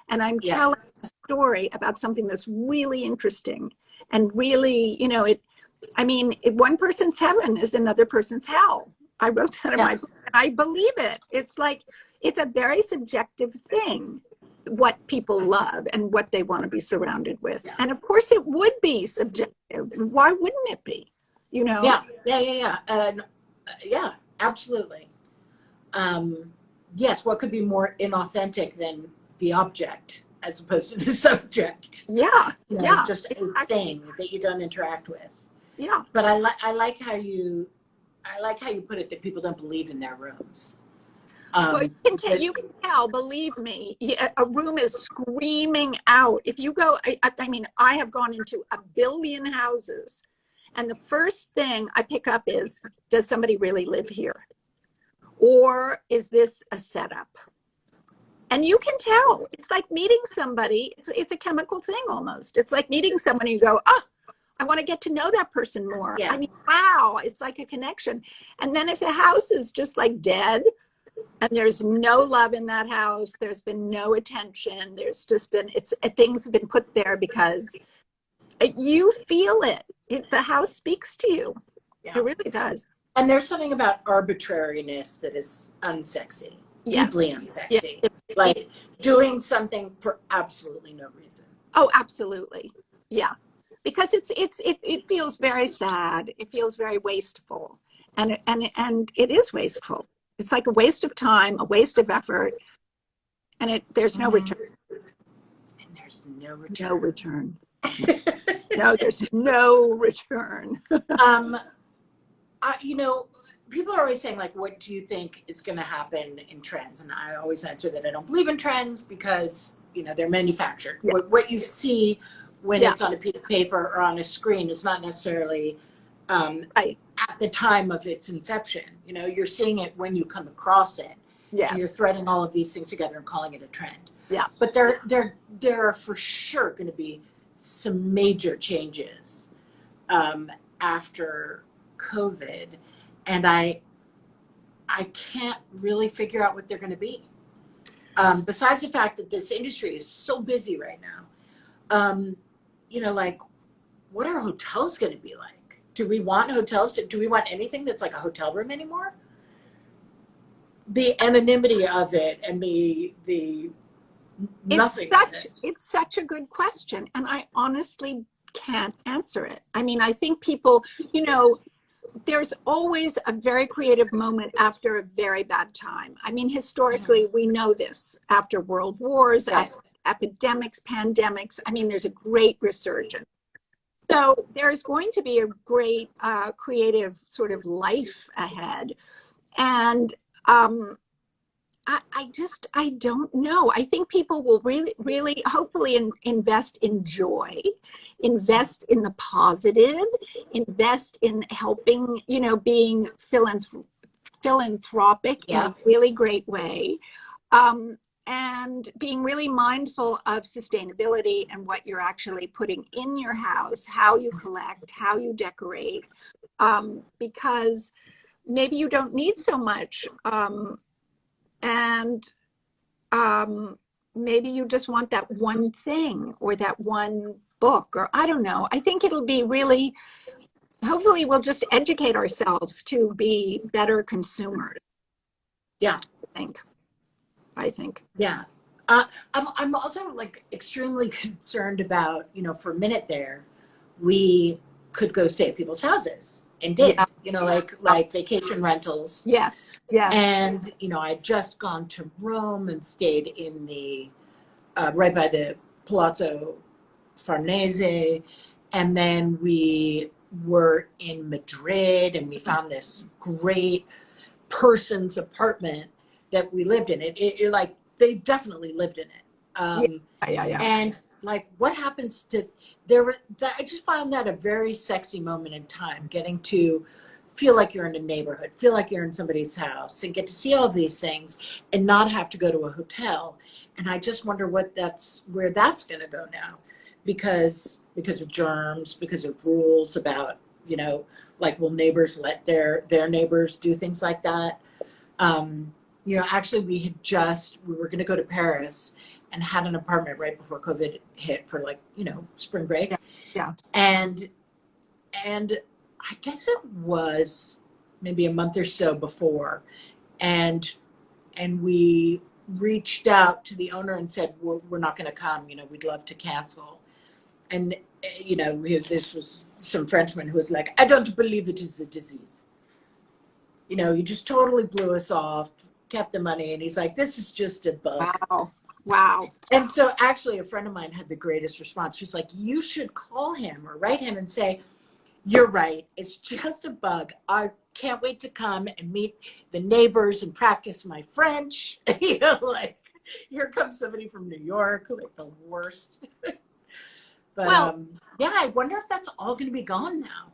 and I'm telling a story about something that's really interesting. And really, one person's heaven is another person's hell. I wrote that in my book, and I believe it. It's like, it's a very subjective thing, what people love and what they want to be surrounded with. Yeah. And of course it would be subjective. Why wouldn't it be? Yeah, absolutely. Yes, what could be more inauthentic than the object as opposed to the subject? Just a thing that you don't interact with. Yeah. But I like how you put it, that people don't believe in their rooms. Well, you can tell, believe me, a room is screaming out. If you go, I mean, I have gone into 1 billion houses, and the first thing I pick up is, does somebody really live here? Or is this a setup? And you can tell. It's like meeting somebody. It's a chemical thing almost. It's like meeting someone, you go, oh, I want to get to know that person more. Yeah. I mean, wow, it's like a connection. And then if the house is just like dead, and there's no love in that house, there's been no attention, there's just been, things have been put there because you feel it. The house speaks to you. Yeah. It really does. And there's something about arbitrariness that is unsexy, deeply unsexy. Yeah. Like doing something for absolutely no reason. Oh, absolutely. Yeah. Because it feels very sad. It feels very wasteful. And it is wasteful. It's like a waste of time, a waste of effort, and there's no return. And there's no return. No return. No, there's no return. People are always saying, like, what do you think is going to happen in trends? And I always answer that I don't believe in trends because, they're manufactured. Yeah. What you see when it's on a piece of paper or on a screen is not necessarily at the time of its inception. You're seeing it when you come across it. Yes. And you're threading all of these things together and calling it a trend. Yeah. But there are for sure going to be some major changes after COVID, and I can't really figure out what they're going to be. Besides the fact that this industry is so busy right now, like, what are hotels going to be like? Do we want hotels do we want anything that's like a hotel room anymore? The anonymity of it and the nothing. It's such a good question, and I honestly can't answer it. I mean, I think people, there's always a very creative moment after a very bad time. I mean, historically, we know this after world wars, Yeah. after epidemics, pandemics. I mean, there's a great resurgence. So there's going to be a great creative sort of life ahead. And I don't know. I think people will really, hopefully invest in joy, invest in the positive, invest in helping, being philanthropic in Yeah. a really great way. And being really mindful of sustainability and what you're actually putting in your house, how you collect, how you decorate, because maybe you don't need so much. And maybe you just want that one thing or that one book, or I don't know. I think it'll be really, hopefully we'll just educate ourselves to be better consumers. Yeah. I think. Yeah. I'm also like extremely concerned about, for a minute there, we could go stay at people's houses and did, Yeah. like vacation rentals. Yes. And, I'd just gone to Rome and stayed in the, right by the Palazzo Farnese. And then we were in Madrid and we found this great person's apartment that we lived in. It like, they definitely lived in it. Yeah. And like, what happens to I just found that a very sexy moment in time, getting to feel like you're in a neighborhood, feel like you're in somebody's house, and get to see all these things and not have to go to a hotel. And I just wonder where that's going to go now, because of germs, because of rules about, like, will neighbors let their neighbors do things like that? Actually, we were going to go to Paris and had an apartment right before COVID hit for, like, spring break. Yeah. And I guess it was maybe a month or so before. And we reached out to the owner and said, we're not going to come, we'd love to cancel. And, this was some Frenchman who was like, I don't believe it is a disease. You just totally blew us off, kept the money. And he's like, this is just a bug. Wow. And so actually a friend of mine had the greatest response. She's like, you should call him or write him and say, you're right, it's just a bug. I can't wait to come and meet the neighbors and practice my French. Like, here comes somebody from New York, like the worst. But yeah, I wonder if that's all going to be gone now.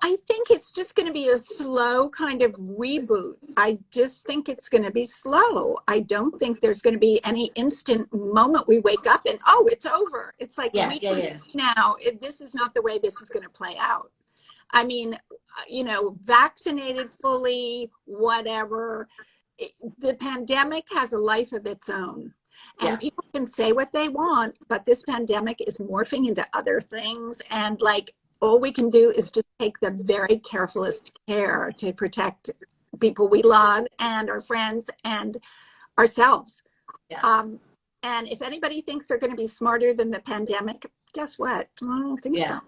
I think it's just going to be a slow kind of reboot. I just think it's going to be slow. I don't think there's going to be any instant moment we wake up and, oh, it's over. It's like now, if this is not the way this is going to play out. I mean, vaccinated fully, whatever. The pandemic has a life of its own. And people can say what they want, but this pandemic is morphing into other things. And like, all we can do is just take the very carefulest care to protect people we love and our friends and ourselves. Yeah. And if anybody thinks they're going to be smarter than the pandemic, guess what? I don't think so.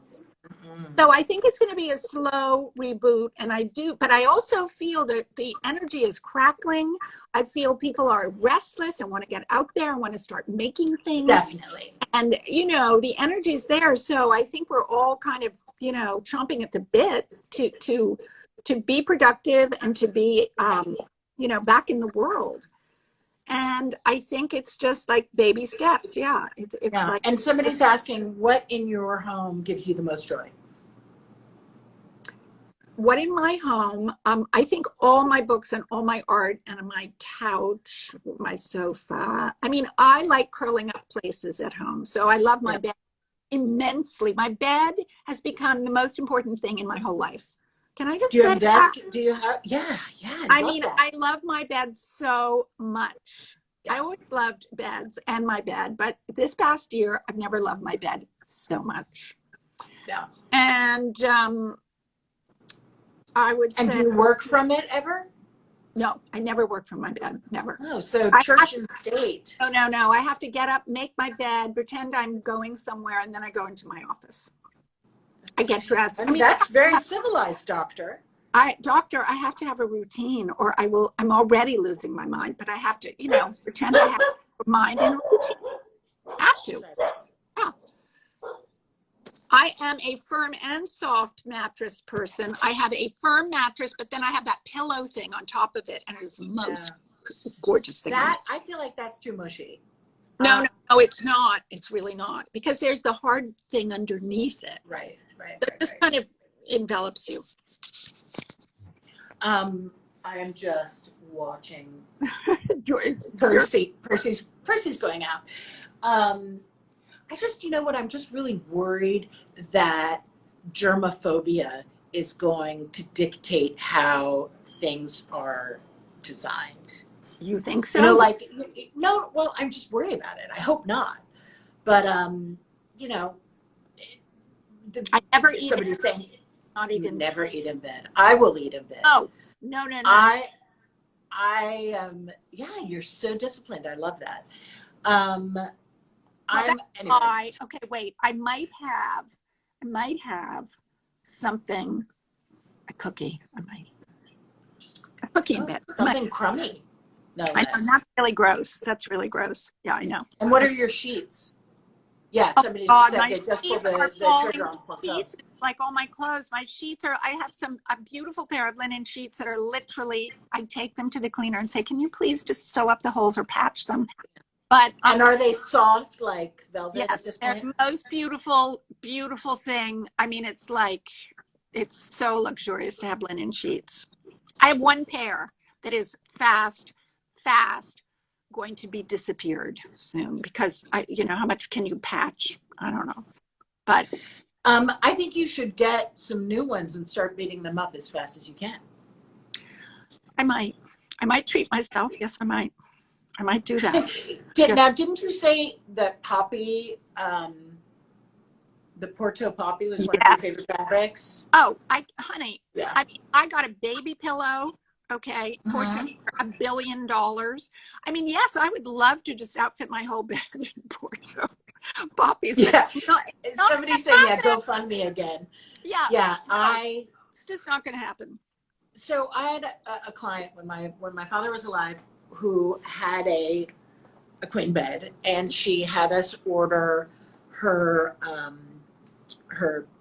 Mm-hmm. So I think it's going to be a slow reboot. And but I also feel that the energy is crackling. I feel people are restless and want to get out there and want to start making things. Definitely. And, the energy is there. So I think we're all kind of, chomping at the bit to be productive and to be, back in the world. And I think it's just like baby steps. Yeah. It's like. And somebody's asking, what in your home gives you the most joy? What in my home, I think all my books and all my art and my couch, my sofa. I mean, I like curling up places at home. So I love my bed immensely. My bed has become the most important thing in my whole life. Can I just do you have a desk? That? Do you have? Yeah. I love my bed so much. I always loved beds and my bed, but this past year, I've never loved my bed so much. Yeah. And I would say. And do you work from it ever? No, I never work from my bed. Never. Oh, so church and state. Oh, no. I have to get up, make my bed, pretend I'm going somewhere, and then I go into my office. I get dressed. I mean, that's very civilized, doctor. Doctor, I have to have a routine or I'm already losing my mind, but I have to, pretend I have a mind and a routine. I have to. Yeah. I am a firm and soft mattress person. I have a firm mattress, but then I have that pillow thing on top of it, and it is the most gorgeous thing. That I feel like that's too mushy. No, it's not. It's really not, because there's the hard thing underneath it. Right. So it just kind of envelops you. I am just watching Percy. Percy's going out. I just, you know what, I'm just really worried that germophobia is going to dictate how things are designed. You think so? No, well, I'm just worried about it. I hope not. But, I never eat. Somebody's saying, not even. Never eat in bed. I will eat in bed. Oh, no. Yeah, you're so disciplined. I love that. Anyway. Okay, wait. I might have something, a cookie. A cookie in bed. Something crummy. No, I know, that's really gross. That's really gross. Yeah, I know. And what are your sheets? Yeah, somebody said they just pulled the trigger on Plateau. Like all my clothes, my sheets I have a beautiful pair of linen sheets that are literally, I take them to the cleaner and say, can you please just sew up the holes or patch them? But and are they soft like velvet? Yes, at this they're point? the most beautiful thing. I mean, it's so luxurious to have linen sheets. I have one pair that is fast going to be disappeared soon, because how much can you patch? I don't know. But I think you should get some new ones and start beating them up as fast as you can. I might treat myself. Yes, I might do that. Now, didn't you say the poppy, the Porto poppy was one of your favorite fabrics? Oh, honey, yeah. I got a baby pillow. Okay, Porto for $1 billion. I mean, yes, I would love to just outfit my whole bed in Porto poppies. Yeah. Somebody saying, go fund me again. Yeah. Yeah. It's just not going to happen. So I had a client when my father was alive who had a queen bed, and she had us order her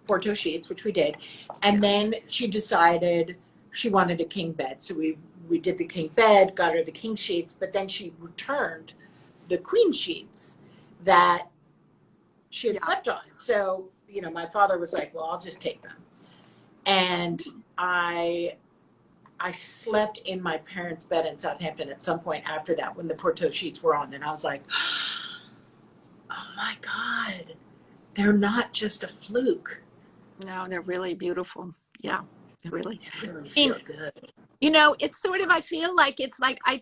Porto sheets, which we did, and then she decided she wanted a king bed. So we did the king bed, got her the king sheets, but then she returned the queen sheets that she had slept on. So, my father was like, well, I'll just take them. And I slept in my parents' bed in Southampton at some point after that when the Porto sheets were on. And I was like, oh my God, they're not just a fluke. No, they're really beautiful. Yeah. Really feel good. It's sort of, I feel like it's like I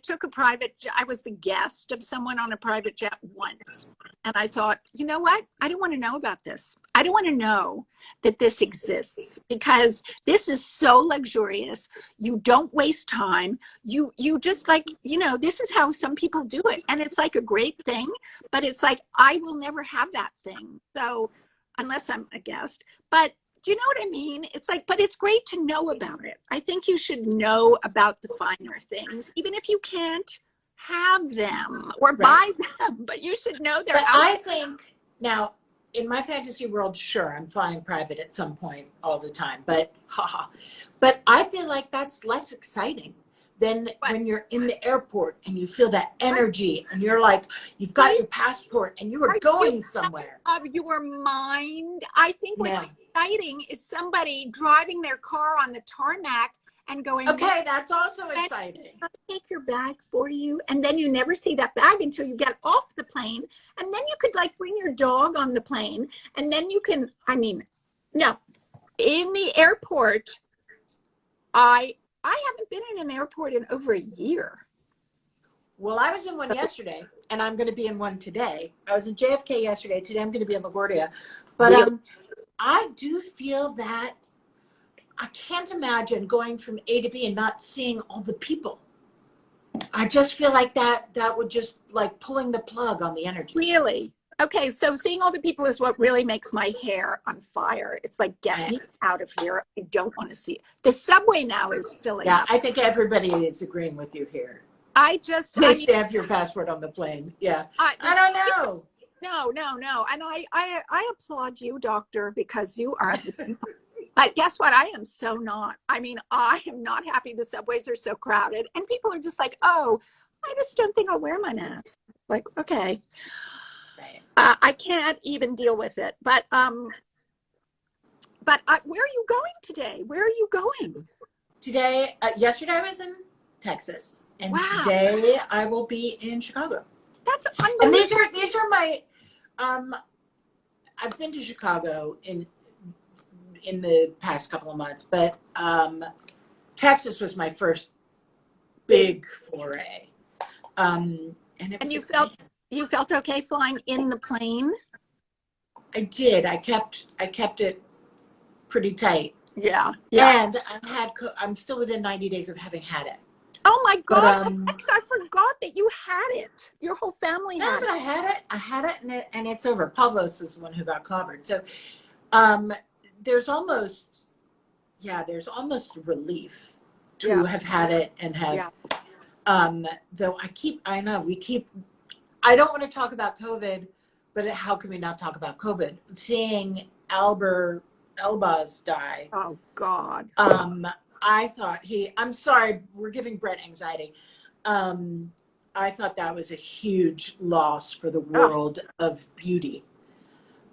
was the guest of someone on a private jet once, and I thought, you know what? I don't want to know about this. I don't want to know that this exists, because this is so luxurious. You don't waste time. You just this is how some people do it. And it's like a great thing, but it's like, I will never have that thing. So unless I'm a guest, but do you know what I mean? It's like, but it's great to know about it. I think you should know about the finer things, even if you can't have them or buy them, but you should know they're out. I think now, in my fantasy world, sure, I'm flying private at some point all the time, but I feel like that's less exciting than when you're in the airport and you feel that energy and you're like, you've got your passport and you are going somewhere. Of your mind. I think what's exciting is somebody driving their car on the tarmac and going, okay, that's also exciting. I'll take your bag for you. And then you never see that bag until you get off the plane. And then you could bring your dog on the plane. And then you can, no, in the airport, I haven't been in an airport in over a year. Well, I was in one yesterday, and I'm going to be in one today. I was in JFK yesterday. Today I'm going to be in LaGuardia. But I do feel that I can't imagine going from A to B and not seeing all the people. I just feel like that would just pulling the plug on the energy. Really? Okay, so seeing all the people is what really makes my hair on fire. It's like, get me out of here. I don't want to see it. The subway now is filling Yeah, up. I think everybody is agreeing with you here. I They mean, stamp your passport on the plane. Yeah. I don't know. No. And I applaud you, doctor, because you are the, but guess what? I am so not. I mean, I am not happy the subways are so crowded. And people are just like, oh, I just don't think I'll wear my mask. Like, okay. Right. I can't even deal with it. But where are you going today? Where are you going? Today, yesterday I was in Texas, and Wow. today I will be in Chicago. That's And unbelievable. these are my, I've been to Chicago in the past couple of months, but Texas was my first big foray. And it was And exciting. you felt okay flying in the plane? I did. I kept it pretty tight. Yeah. And I'm still within 90 days of having had it. Oh my God, But, Alex, I forgot that you had it. Your whole family no, had but it. I had it, and it's over. Pavlos is the one who got clobbered. So, there's almost relief to have had it and have, though I don't want to talk about COVID, but how can we not talk about COVID? Seeing Albert Elbaz die. Oh God. I thought I'm sorry, we're giving Brett anxiety. I thought that was a huge loss for the world of beauty.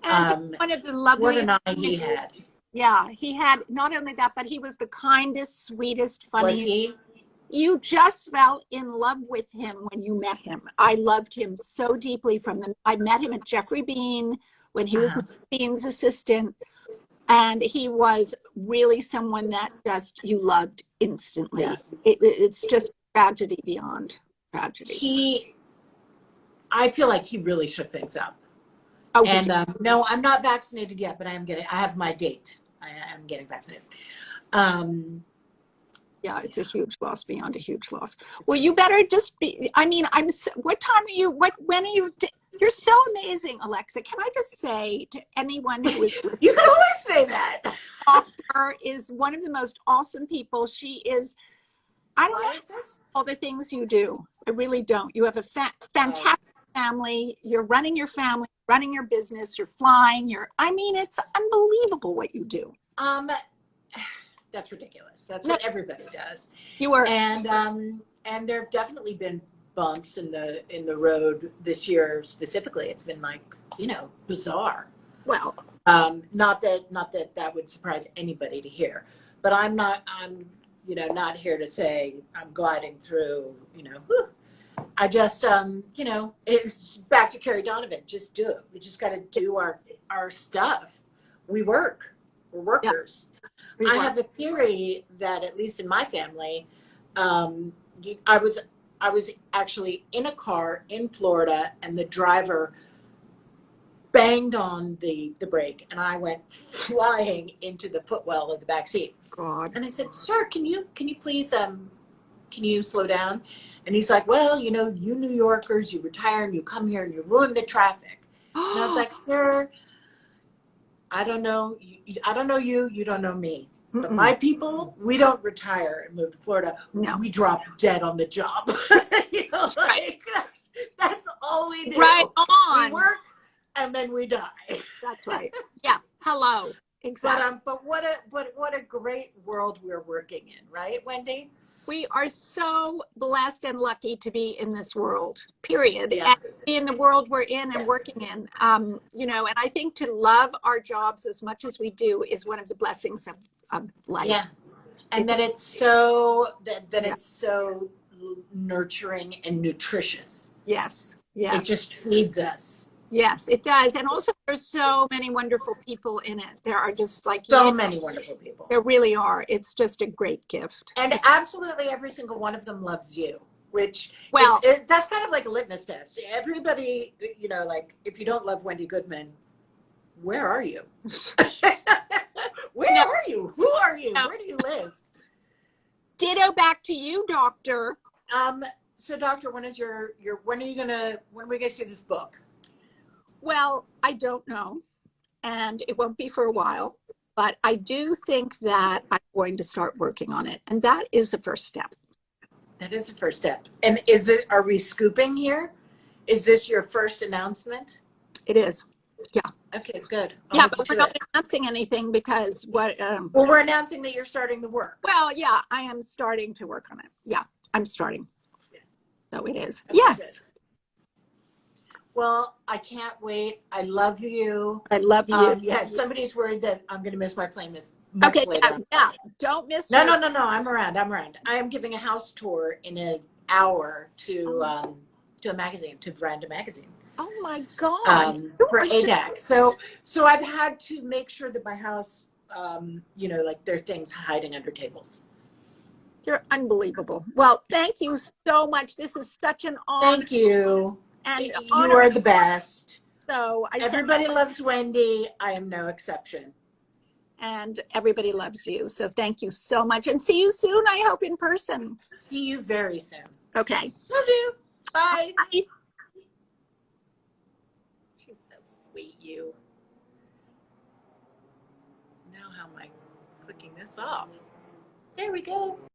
And one of the What loveliest. an eye he had. Yeah, he had not only that, but he was the kindest, sweetest, funniest. Was he? You just fell in love with him when you met him. I loved him so deeply I met him at Jeffrey Bean when he was Bean's assistant. And he was really someone that just you loved instantly. Yeah. It's just tragedy beyond tragedy. I feel like he really shook things up. Oh, and no, I'm not vaccinated yet, but I have my date. I am getting vaccinated. Yeah, it's a huge loss beyond a huge loss. Well, you better just be, I mean, what time are you, when are you, you're so amazing, Alexa. Can I just say to anyone who is listening, you can always say that. Doctor is one of the most awesome people. She is, I don't know all the things you do. I really don't. You have a fantastic family. You're running your family, running your business, you're flying, it's unbelievable what you do. That's ridiculous. That's what everybody does. You are, and there have definitely been bumps in the road this year specifically. It's been bizarre. Well, not that would surprise anybody to hear, but I'm not here to say I'm gliding through. I just it's back to Carrie Donovan. Just do it. We just got to do our stuff. We're workers. I have a theory that, at least in my family, I was actually in a car in Florida, and the driver banged on the brake, and I went flying into the footwell of the back seat. God. And I said, "Sir, can you please can you slow down?" And he's like, "Well, you New Yorkers, you retire and you come here and you ruin the traffic." And I was like, "Sir, I don't know you, you don't know me. But my people, we don't retire and move to Florida. No. We drop dead on the job." That's all we do. Right on. We work and then we die. That's right. Yeah. Hello. Exactly. But what a great world we're working in, right, Wendy? We are so blessed and lucky to be in this world, period. Yeah. And be in the world we're in and working in. And I think to love our jobs as much as we do is one of the blessings of life. Yeah. And that it's so it's so nurturing and nutritious. Yes. It just feeds us. Yes, it does. And also there's so many wonderful people in it. There are just many wonderful people. There really are. It's just a great gift. And absolutely every single one of them loves you, which that's kind of like a litmus test. Everybody, if you don't love Wendy Goodman, where are you? Where are you? Who are you? Where do you live? Ditto back to you, Doctor. So Doctor, when are we gonna see this book? Well, I don't know, and it won't be for a while, but I do think that I'm going to start working on it, and that is the first step. That is the first step. And are we scooping here? Is this your first announcement? It is. Yeah. Okay, good. I'll Yeah, hold you but we're to not it. announcing anything because Well, we're announcing that you're starting the work. well, yeah, I am starting to work on it. Yeah, I'm starting. Yeah. So it is. Okay, Yes. good. Well, I can't wait. I love you. I love you. Yeah, somebody's worried that I'm going to miss my plane Okay, much later on. yeah. Don't miss No, your. no, no, no. I'm around. I'm around. I am giving a house tour in an hour to a magazine, to Veranda magazine. Oh my God. For ADAC. So I've had to make sure that my house, like there are things hiding under tables. You're unbelievable. Well, thank you so much. This is such an honor. Thank you. And You are the best. So Everybody loves Wendy. I am no exception. And everybody loves you. So thank you so much. And see you soon, I hope, in person. See you very soon. Okay. Love you. Bye. Bye. She's so sweet, you. Now how am I clicking this off? There we go.